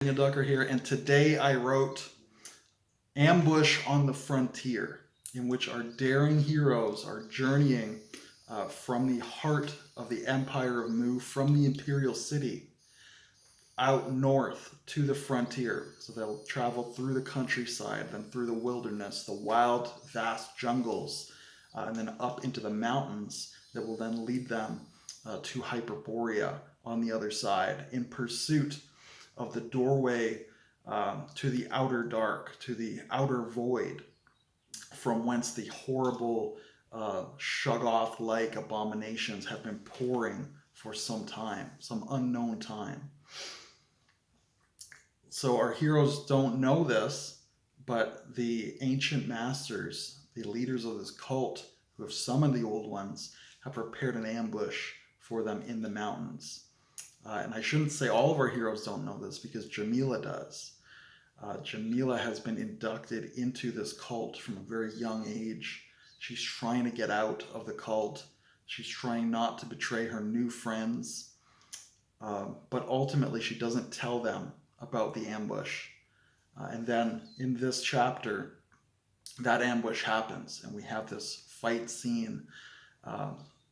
Daniel Ducker here, and today I wrote Ambush on the Frontier, in which our daring heroes are journeying from the heart of the Empire of Mu, from the Imperial City, out north to the frontier. So they'll travel through the countryside, then through the wilderness, the wild, vast jungles, and then up into the mountains that will then lead them to Hyperborea on the other side in pursuit of the doorway to the outer dark, to the outer void, from whence the horrible Shoggoth-like abominations have been pouring for some time, some unknown time. So our heroes don't know this, but the ancient masters, the leaders of this cult who have summoned the old ones, have prepared an ambush for them in the mountains. And I shouldn't say all of our heroes don't know this, because Jamila does. Jamila has been inducted into this cult from a very young age. She's trying to get out of the cult. She's trying not to betray her new friends. But ultimately, she doesn't tell them about the ambush. And then in this chapter, that ambush happens, and we have this fight scene.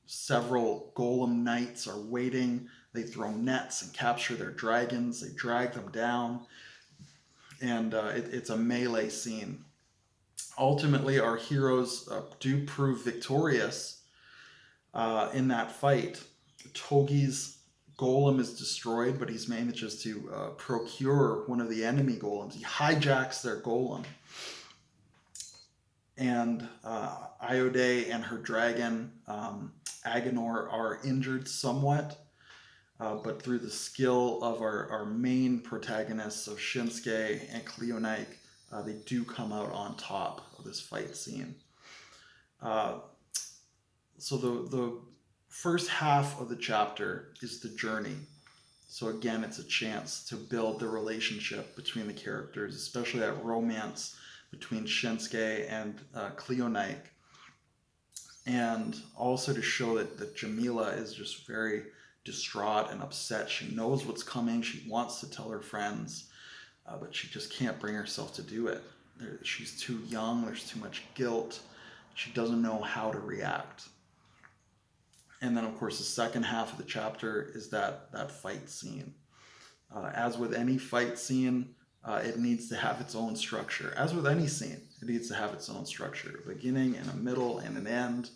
Several golem knights are waiting. They throw nets and capture their dragons. They drag them down, and it's a melee scene. Ultimately, our heroes do prove victorious in that fight. Togi's golem is destroyed, but he manages to procure one of the enemy golems. He hijacks their golem. And Iode and her dragon, Agenor, are injured somewhat. But through the skill of our main protagonists of Shinsuke and Cleonike, they do come out on top of this fight scene. So the first half of the chapter is the journey. So again, it's a chance to build the relationship between the characters, especially that romance between Shinsuke and Cleonike. And also to show that Jamila is just very distraught and upset. She knows what's coming. She wants to tell her friends, but she just can't bring herself to do it. She's too young. There's too much guilt. She doesn't know how to react. And then, of course, the second half of the chapter is that fight scene. As with any fight scene, it needs to have its own structure. As with any scene, it needs to have its own structure. A beginning and a middle and an end.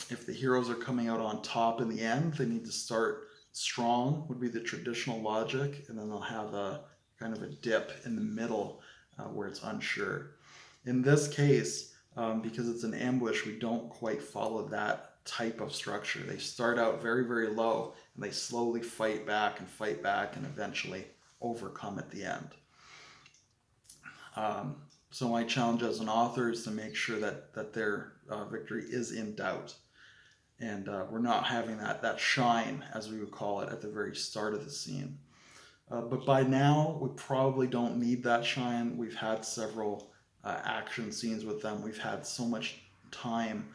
If the heroes are coming out on top in the end, they need to start strong, would be the traditional logic, and then they'll have a kind of a dip in the middle where it's unsure. In this case, because it's an ambush, we don't quite follow that type of structure. They start out very, very low, and they slowly fight back, and eventually overcome at the end. So my challenge as an author is to make sure that their victory is in doubt. And we're not having that shine, as we would call it, at the very start of the scene. But by now, we probably don't need that shine. We've had several action scenes with them. We've had so much time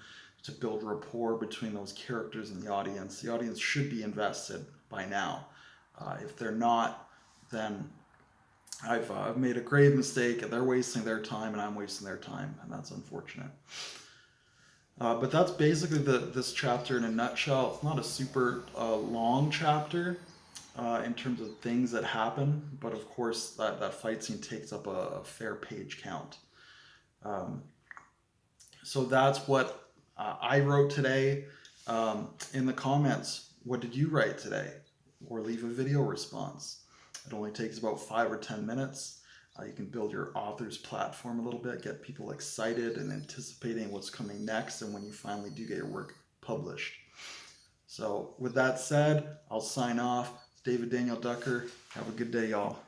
to build rapport between those characters and the audience. The audience should be invested by now. If they're not, then I've made a grave mistake, and they're wasting their time, and I'm wasting their time, and that's unfortunate. But that's basically this chapter in a nutshell. It's not a super long chapter in terms of things that happen, but of course that fight scene takes up a fair page count. So that's what I wrote today. In the comments, what did you write today? Or leave a video response. It only takes about 5 or 10 minutes. You can build your author's platform a little bit, get people excited and anticipating what's coming next, and when you finally do get your work published. So with that said, I'll sign off. It's David Daniel Ducker. Have a good day, y'all.